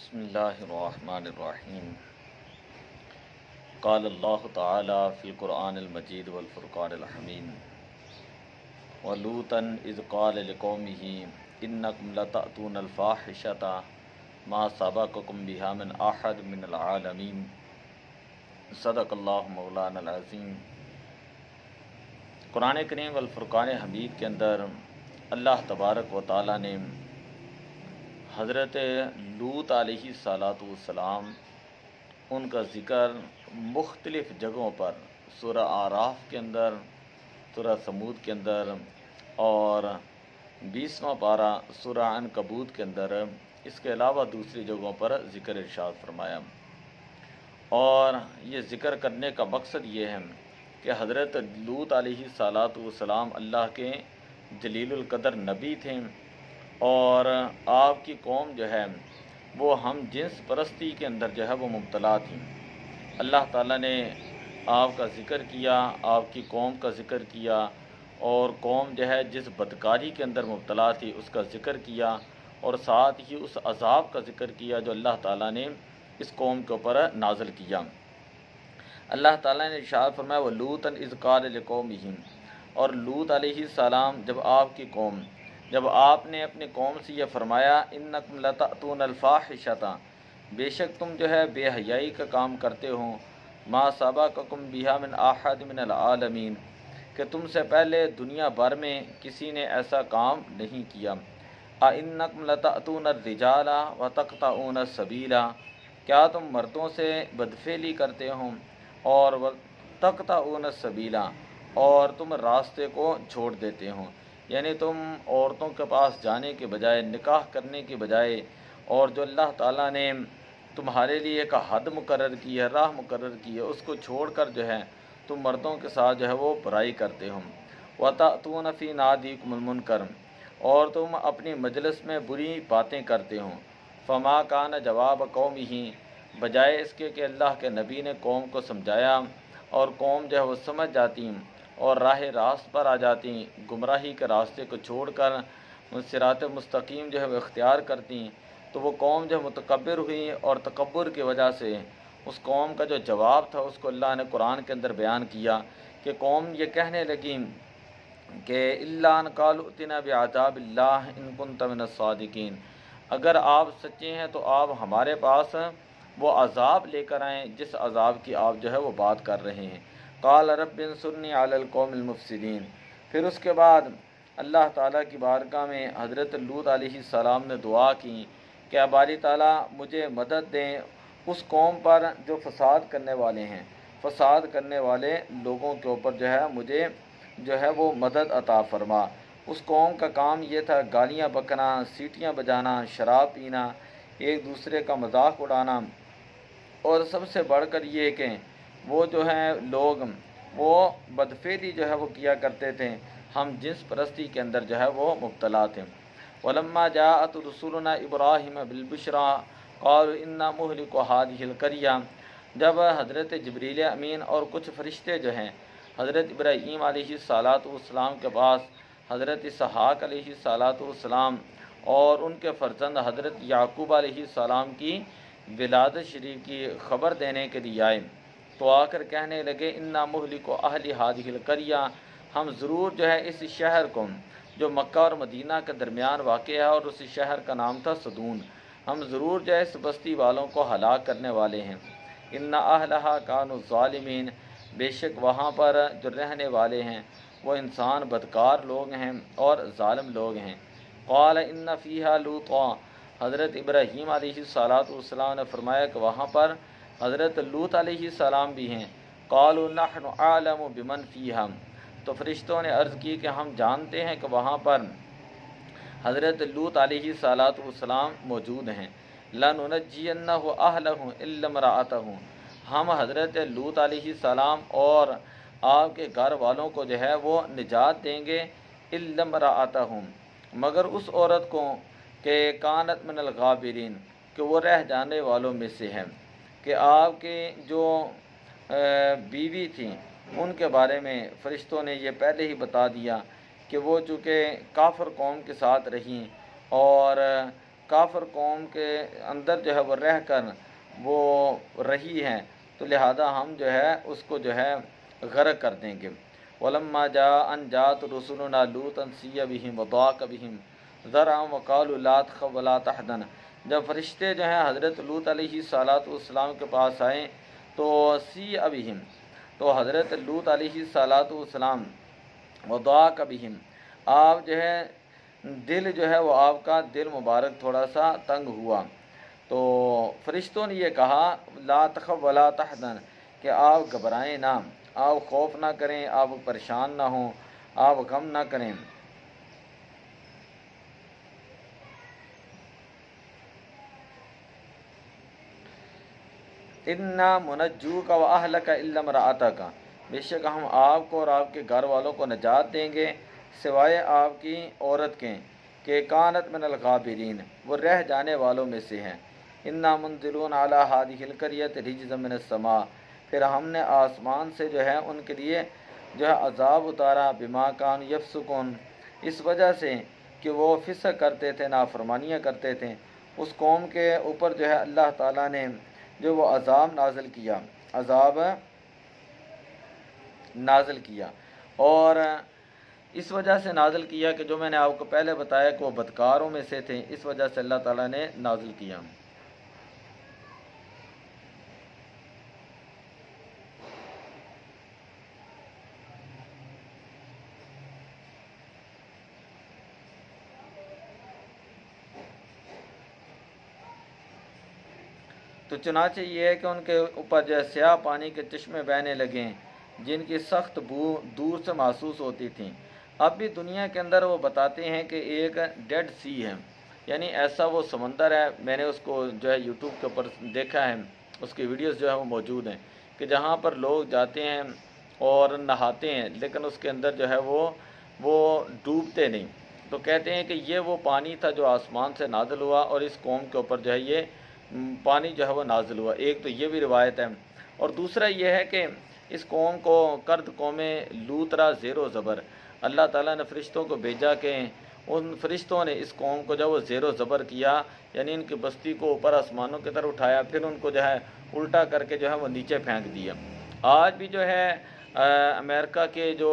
بسم اللہ الرحمن الرحیم قال اللہ تعالی فی القرآن المجید والفرقان الحمید ولوطا اذ قال لقومہ انکم لتأتون الفاحشۃ ما سبقکم بہا من احد من العالمین صدق اللہ مولانا العظیم۔ قرآن کریم والفرقان حمید کے اندر اللہ تبارک و تعالی نے حضرت لوط علیہ السلام ان کا ذکر مختلف جگہوں پر سورہ اعراف کے اندر، سورہ ثمود کے اندر اور 20واں پارہ سورہ عنکبوت کے اندر، اس کے علاوہ دوسری جگہوں پر ذکر ارشاد فرمایا۔ اور یہ ذکر کرنے کا مقصد یہ ہے کہ حضرت لوط علیہ السلام اللہ کے جلیل القدر نبی تھے، اور آپ کی قوم جو ہے وہ ہم جنس پرستی کے اندر جو ہے وہ مبتلا تھی۔ اللہ تعالیٰ نے آپ کا ذکر کیا، آپ کی قوم کا ذکر کیا، اور قوم جو ہے جس بدکاری کے اندر مبتلا تھی اس کا ذکر کیا، اور ساتھ ہی اس عذاب کا ذکر کیا جو اللہ تعالیٰ نے اس قوم کے اوپر نازل کیا۔ اللہ تعالیٰ نے ارشاد فرمایا وَلُوطًا اِذْ قَالَ لِقَوْمِهِ، اور لوط علیہ السلام جب آپ نے اپنی قوم سے یہ فرمایا انکم لتأتون الفاحشۃ، بے شک تم جو ہے بے حیائی کا کام کرتے ہو، ما سبقکم بہا من احد من العالمین، کہ تم سے پہلے دنیا بھر میں کسی نے ایسا کام نہیں کیا۔ اَإِنَّکُمْ لَتَأْتُونَ الرِّجَالَ وَتَقْطَعُونَ السَّبِیلَ، کیا تم مردوں سے بدفعلی کرتے ہو اور تقطعون السبیل، اور تم راستے کو چھوڑ دیتے ہو، یعنی تم عورتوں کے پاس جانے کے بجائے، نکاح کرنے کے بجائے، اور جو اللہ تعالیٰ نے تمہارے لیے ایک حد مقرر کی ہے، راہ مقرر کی ہے، اس کو چھوڑ کر جو ہے تم مردوں کے ساتھ جو ہے وہ برائی کرتے ہو۔ وَتَأْتُونَ فِي نَادِيكُمُ الْمُنكَرَ، اور تم اپنی مجلس میں بری باتیں کرتے ہو۔ فَمَا كَانَ جَوَابَ قَوْمِهِ، بجائے اس کے کہ اللہ کے نبی نے قوم کو سمجھایا اور قوم جو ہے وہ سمجھ جاتی اور راہ راست پر آ جاتی، گمراہی کے راستے کو چھوڑ کر صراط مستقیم جو ہے وہ اختیار کرتی، تو وہ قوم جو متکبر ہوئی، اور تکبر کی وجہ سے اس قوم کا جو جواب تھا اس کو اللہ نے قرآن کے اندر بیان کیا کہ قوم یہ کہنے لگی کہ اِلَّا أَن قَالُوا ائْتِنَا بِعَذَابِ اللَّهِ إِن كُنتَ مِنَ الصَّادِقِينَ، اگر آپ سچے ہیں تو آپ ہمارے پاس وہ عذاب لے کر آئیں جس عذاب کی آپ جو ہے وہ بات کر رہے ہیں۔ قال رب انصرنی علی القوم المفسدین، پھر اس کے بعد اللہ تعالیٰ کی بارگاہ میں حضرت لوط علیہ السلام نے دعا کی کہ باری تعالیٰ مجھے مدد دیں اس قوم پر جو فساد کرنے والے ہیں، فساد کرنے والے لوگوں کے اوپر جو ہے مجھے جو ہے وہ مدد عطا فرما۔ اس قوم کا کام یہ تھا گالیاں بکنا، سیٹیاں بجانا، شراب پینا، ایک دوسرے کا مذاق اڑانا، اور سب سے بڑھ کر یہ کہ وہ جو ہیں لوگ وہ بدفعلی جو ہے وہ کیا کرتے تھے، ہم جنس پرستی کے اندر جو ہے وہ مبتلا تھے۔ وَلَمَّا جَاءَتْ رُسُلُنَا إِبْرَاهِيمَ بِالْبُشْرَىٰ قَالُوا إِنَّا مُهْلِكُو هَٰذِهِ الْقَرْيَةِ، جب حضرت جبریل امین اور کچھ فرشتے جو ہیں حضرت ابراہیم علیہ السلام کے پاس حضرت اسحاق علیہ السلام اور ان کے فرزند حضرت یعقوب علیہ السلام کی ولادت شریف کی خبر دینے کے لیے آئے، تو آ کر کہنے لگے انا مہلکو اہل ہذہ القریہ، ہم ضرور جو ہے اس شہر کو جو مکہ اور مدینہ کے درمیان واقع ہے، اور اس شہر کا نام تھا صدون، ہم ضرور جو ہے اس بستی والوں کو ہلاک کرنے والے ہیں۔ ان اہلھا کانوا ظالمین، بے شک وہاں پر جو رہنے والے ہیں وہ انسان بدکار لوگ ہیں اور ظالم لوگ ہیں۔ قال ان فیہا لوطا، حضرت ابراہیم علیہ السلام نے فرمایا کہ وہاں پر حضرت لوط علیہ السلام بھی ہیں۔ قالوا نحن اعلم بمن فیہا، تو فرشتوں نے عرض کی کہ ہم جانتے ہیں کہ وہاں پر حضرت لوط علیہ السلام موجود ہیں۔ لننجینہ اہلہ الا امرأتہ، ہم حضرت لوط علیہ السلام اور آپ کے گھر والوں کو جو ہے وہ نجات دیں گے، الا امرأتہ، مگر اس عورت کو کہ کانت من الغابرین، کہ وہ رہ جانے والوں میں سے ہے، کہ آپ کے جو بیوی تھیں ان کے بارے میں فرشتوں نے یہ پہلے ہی بتا دیا کہ وہ چونکہ کافر قوم کے ساتھ رہیں اور کافر قوم کے اندر جو ہے وہ رہ کر وہ رہی ہیں، تو لہذا ہم جو ہے اس کو جو ہے غرق کر دیں گے۔ وَلَمَّا جَاءَ أَن جَاءَتْ رُسُلُنَا لُوطًا سِيَّ بِهِمْ وَضَاقَ بِهِمْ ذَرْعًا وَقَالُوا لَا تَخَفْ وَلَا تَحْزَنْ۔ جب فرشتے جو ہیں حضرت لوط علیہ السلام کے پاس آئے تو سِيَّ بِهِمْ، تو حضرت لوط علیہ السلام وضاق بہم، آپ جو ہے دل جو ہے وہ آپ کا دل مبارک تھوڑا سا تنگ ہوا، تو فرشتوں نے یہ کہا لا تخف ولا تحزن، کہ آپ گھبرائیں نہ، آپ خوف نہ کریں، آپ پریشان نہ ہوں، آپ غم نہ کریں۔ اِنَّا مُنَجُّوكَ وَأَهْلَكَ إِلَّا امْرَأَتَكَ، بے شک ہم آپ کو اور آپ کے گھر والوں کو نجات دیں گے سوائے آپ کی عورت کے، کہ کانت من الغابرین، وہ رہ جانے والوں میں سے ہیں۔ اِنَّا مُنزِلُونَ عَلَىٰ هَٰذِهِ الْقَرْيَةِ رِجْزًا مِّنَ السَّمَاءِ، پھر ہم نے آسمان سے جو ہے ان کے لیے جو ہے عذاب اتارا، بما کانوا یفسقون، اس وجہ سے کہ وہ فسق کرتے تھے، نافرمانیاں کرتے تھے۔ اس قوم کے اوپر جو ہے اللہ تعالیٰ نے جو وہ عذاب نازل کیا، اور اس وجہ سے نازل کیا کہ جو میں نے آپ کو پہلے بتایا کہ وہ بدکاروں میں سے تھے، اس وجہ سے اللہ تعالیٰ نے نازل کیا۔ تو چنانچہ یہ ہے کہ ان کے اوپر جو ہے سیاہ پانی کے چشمے بہنے لگیں، جن کی سخت بو دور سے محسوس ہوتی تھیں۔ اب بھی دنیا کے اندر وہ بتاتے ہیں کہ ایک ڈیڈ سی ہے، یعنی ایسا وہ سمندر ہے، میں نے اس کو جو ہے یوٹیوب کے اوپر دیکھا ہے، اس کی ویڈیوز جو ہے وہ موجود ہیں، کہ جہاں پر لوگ جاتے ہیں اور نہاتے ہیں، لیکن اس کے اندر جو ہے وہ ڈوبتے نہیں۔ تو کہتے ہیں کہ یہ وہ پانی تھا جو آسمان سے نازل ہوا اور اس قوم کے اوپر جو ہے یہ پانی جو ہے وہ نازل ہوا۔ ایک تو یہ بھی روایت ہے، اور دوسرا یہ ہے کہ اس قوم کو کرد قوم لوط را زیر و زبر، اللہ تعالیٰ نے فرشتوں کو بھیجا کہ ان فرشتوں نے اس قوم کو جو وہ زیر و زبر کیا، یعنی ان کی بستی کو اوپر آسمانوں کی طرف اٹھایا، پھر ان کو جو ہے الٹا کر کے جو ہے وہ نیچے پھینک دیا۔ آج بھی جو ہے امریکہ کے جو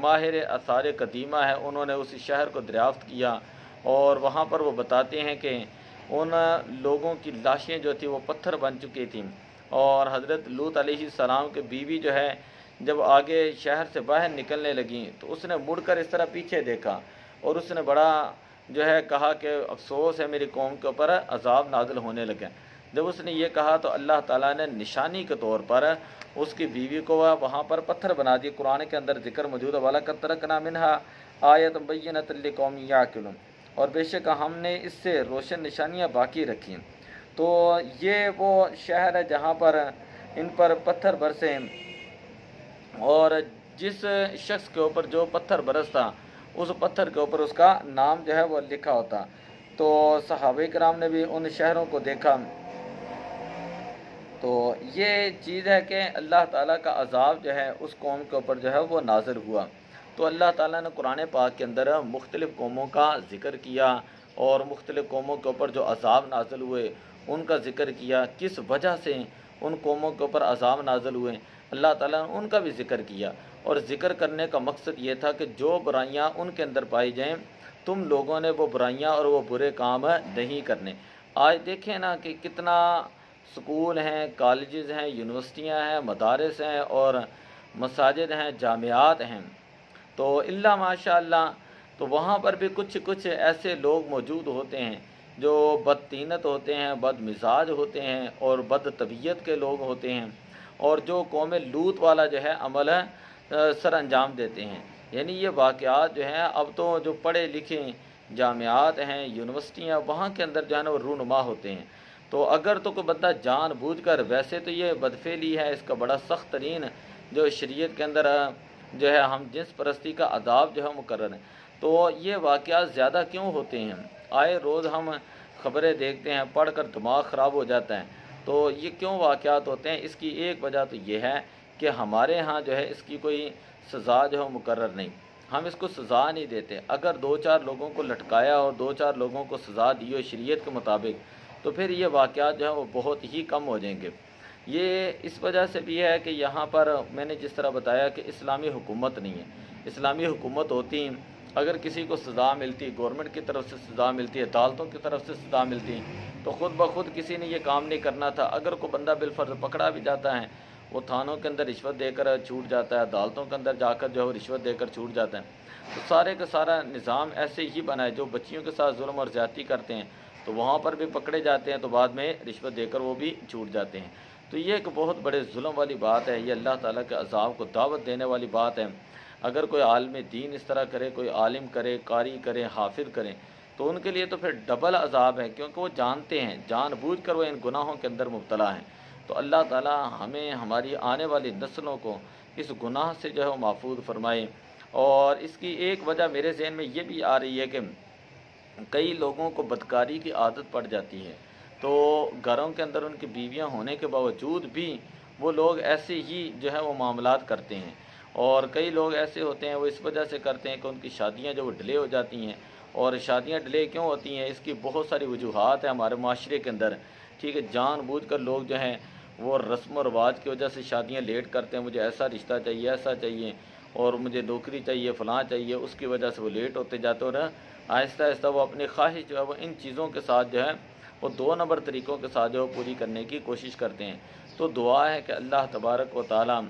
ماہر آثار قدیمہ ہے، انہوں نے اس شہر کو دریافت کیا، اور وہاں پر وہ بتاتے ہیں کہ ان لوگوں کی لاشیں جو تھی وہ پتھر بن چکی تھیں، اور حضرت لوط علیہ السلام کی بیوی جو ہے جب آگے شہر سے باہر نکلنے لگیں تو اس نے مڑ کر اس طرح پیچھے دیکھا، اور اس نے بڑا جو ہے کہا کہ افسوس ہے میری قوم کے اوپر عذاب نازل ہونے لگے۔ جب اس نے یہ کہا تو اللہ تعالیٰ نے نشانی کے طور پر اس کی بیوی کو وہاں پر پتھر بنا دی۔ قرآن کے اندر ذکر موجود ہے وَلَقَدْ تَرَكْنَا مِنْهَا آیَةً بَيِّنَةً لِقَوْمٍ يَعْقِلُونَ، اور بے شک ہم نے اس سے روشن نشانیاں باقی رکھیں۔ تو یہ وہ شہر ہے جہاں پر ان پر پتھر برسے، اور جس شخص کے اوپر جو پتھر برستا اس پتھر کے اوپر اس کا نام جو ہے وہ لکھا ہوتا۔ تو صحابہ کرام نے بھی ان شہروں کو دیکھا۔ تو یہ چیز ہے کہ اللہ تعالیٰ کا عذاب جو ہے اس قوم کے اوپر جو ہے وہ نازل ہوا۔ تو اللہ تعالیٰ نے قرآن پاک کے اندر مختلف قوموں کا ذکر کیا، اور مختلف قوموں کے اوپر جو عذاب نازل ہوئے ان کا ذکر کیا، کس وجہ سے ان قوموں کے اوپر عذاب نازل ہوئے اللہ تعالیٰ نے ان کا بھی ذکر کیا۔ اور ذکر کرنے کا مقصد یہ تھا کہ جو برائیاں ان کے اندر پائی جائیں تم لوگوں نے وہ برائیاں اور وہ برے کام نہیں کرنے۔ آج دیکھیں نا کہ کتنا سکول ہیں، کالجز ہیں، یونیورسٹیاں ہیں، مدارس ہیں، اور مساجد ہیں، جامعات ہیں، تو اللہ ماشاء اللہ، تو وہاں پر بھی کچھ ایسے لوگ موجود ہوتے ہیں جو بدطینت ہوتے ہیں، بد مزاج ہوتے ہیں، اور بد طبیعت کے لوگ ہوتے ہیں، اور جو قوم لوط والا جو ہے عمل سر انجام دیتے ہیں۔ یعنی یہ واقعات جو ہیں اب تو جو پڑھے لکھے جامعات ہیں، یونیورسٹیاں، وہاں کے اندر جو ہے نا وہ رونما ہوتے ہیں۔ تو اگر تو کوئی بندہ جان بوجھ کر، ویسے تو یہ بدفعلی ہے، اس کا بڑا سخت ترین جو شریعت کے اندر جو ہے ہم جنس پرستی کا عذاب جو ہے مقرر ہے، تو یہ واقعات زیادہ کیوں ہوتے ہیں؟ آئے روز ہم خبریں دیکھتے ہیں، پڑھ کر دماغ خراب ہو جاتا ہے۔ تو یہ کیوں واقعات ہوتے ہیں؟ اس کی ایک وجہ تو یہ ہے کہ ہمارے ہاں جو ہے اس کی کوئی سزا جو ہے مقرر نہیں۔ ہم اس کو سزا نہیں دیتے۔ اگر 2-4 لوگوں کو لٹکایا اور 2-4 لوگوں کو سزا دی ہو شریعت کے مطابق تو پھر یہ واقعات جو ہیں وہ بہت ہی کم ہو جائیں گے۔ یہ اس وجہ سے بھی ہے کہ یہاں پر میں نے جس طرح بتایا کہ اسلامی حکومت نہیں ہے۔ اسلامی حکومت ہوتی، اگر کسی کو سزا ملتی، گورنمنٹ کی طرف سے سزا ملتی ہے، عدالتوں کی طرف سے سزا ملتی، تو خود بخود کسی نے یہ کام نہیں کرنا تھا۔ اگر کوئی بندہ بالفرض پکڑا بھی جاتا ہے، وہ تھانوں کے اندر رشوت دے کر چھوٹ جاتا ہے، عدالتوں کے اندر جا کر جو ہے رشوت دے کر چھوٹ جاتا ہے، تو سارے کا سارا نظام ایسے ہی بنا ہے۔ جو بچیوں کے ساتھ ظلم اور زیادتی کرتے ہیں تو وہاں پر بھی پکڑے جاتے ہیں، تو بعد میں رشوت دے کر وہ بھی چھوٹ جاتے ہیں۔ تو یہ ایک بہت بڑے ظلم والی بات ہے، یہ اللہ تعالیٰ کے عذاب کو دعوت دینے والی بات ہے۔ اگر کوئی عالم دین اس طرح کرے، کوئی عالم کرے، قاری کرے، حافظ کرے، تو ان کے لیے تو پھر ڈبل عذاب ہے، کیونکہ وہ جانتے ہیں، جان بوجھ کر وہ ان گناہوں کے اندر مبتلا ہیں۔ تو اللہ تعالیٰ ہمیں، ہماری آنے والی نسلوں کو اس گناہ سے جو ہے وہ محفوظ فرمائے۔ اور اس کی ایک وجہ میرے ذہن میں یہ بھی آ رہی ہے کہ کئی لوگوں کو بدکاری کی عادت پڑ جاتی ہے، تو گھروں کے اندر ان کی بیویاں ہونے کے باوجود بھی وہ لوگ ایسے ہی جو ہے وہ معاملات کرتے ہیں۔ اور کئی لوگ ایسے ہوتے ہیں وہ اس وجہ سے کرتے ہیں کہ ان کی شادیاں جو وہ ڈیلے ہو جاتی ہیں۔ اور شادیاں ڈیلے کیوں ہوتی ہیں، اس کی بہت ساری وجوہات ہیں ہمارے معاشرے کے اندر، ٹھیک ہے۔ جان بوجھ کر لوگ جو ہیں وہ رسم و رواج کی وجہ سے شادیاں لیٹ کرتے ہیں، مجھے ایسا رشتہ چاہیے، ایسا چاہیے، اور مجھے نوکری چاہیے، فلاں چاہیے، اس کی وجہ سے وہ لیٹ ہوتے جاتے ہیں، اور آہستہ آہستہ وہ اپنی خواہش جو ہے وہ ان چیزوں کے ساتھ جو ہے وہ 2 نمبر طریقوں کے ساتھ جو ہے پوری کرنے کی کوشش کرتے ہیں۔ تو دعا ہے کہ اللہ تبارک و تعالیٰ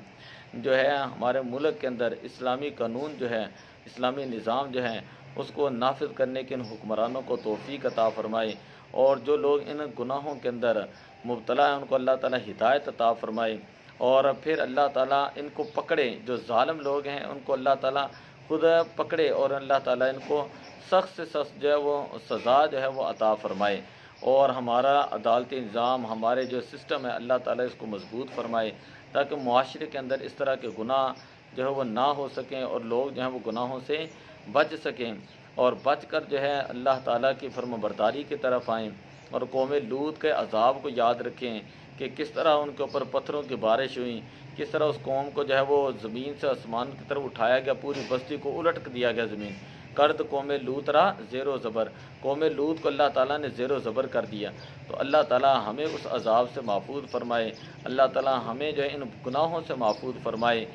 جو ہے ہمارے ملک کے اندر اسلامی قانون جو ہے، اسلامی نظام جو ہے، اس کو نافذ کرنے کے ان حکمرانوں کو توفیق عطا فرمائے، اور جو لوگ ان گناہوں کے اندر مبتلا ہیں ان کو اللہ تعالیٰ ہدایت عطا فرمائے، اور پھر اللہ تعالیٰ ان کو پکڑے، جو ظالم لوگ ہیں ان کو اللہ تعالیٰ خود پکڑے، اور اللہ تعالیٰ ان کو سخت سے سخت جو ہے وہ سزا جو ہے وہ عطا فرمائے۔ اور ہمارا عدالتی نظام، ہمارے جو سسٹم ہے، اللہ تعالیٰ اس کو مضبوط فرمائے، تاکہ معاشرے کے اندر اس طرح کے گناہ جو ہے وہ نہ ہو سکیں، اور لوگ جو ہیں وہ گناہوں سے بچ سکیں، اور بچ کر جو ہے اللہ تعالیٰ کی فرمانبرداری کی طرف آئیں۔ اور قوم لوط کے عذاب کو یاد رکھیں کہ کس طرح ان کے اوپر پتھروں کی بارش ہوئی، کس طرح اس قوم کو جو ہے وہ زمین سے آسمان کی طرف اٹھایا گیا، پوری بستی کو الٹ دیا گیا زمین۔ کرد قوم لوط را زیر و زبر، قوم لوط کو اللہ تعالیٰ نے زیر و زبر کر دیا۔ تو اللہ تعالیٰ ہمیں اس عذاب سے محفوظ فرمائے، اللہ تعالیٰ ہمیں جو ہے ان گناہوں سے محفوظ فرمائے،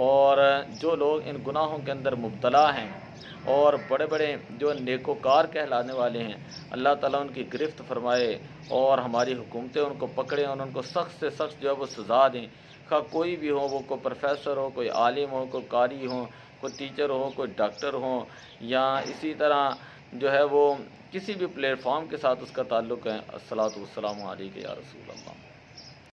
اور جو لوگ ان گناہوں کے اندر مبتلا ہیں اور بڑے بڑے جو نیکوکار کہلانے والے ہیں، اللہ تعالیٰ ان کی گرفت فرمائے، اور ہماری حکومتیں ان کو پکڑیں اور ان کو سخت سے سخت جو ہے وہ سزا دیں، خواہ کوئی بھی ہو، وہ کوئی پروفیسر ہو، کوئی عالم ہو، کوئی قاری ہو، کوئی ٹیچر ہو، کوئی ڈاکٹر ہو، یا اسی طرح جو ہے وہ کسی بھی پلیٹ فارم کے ساتھ اس کا تعلق ہے۔ الصلاۃ والسلام علیک یا رسول اللہ۔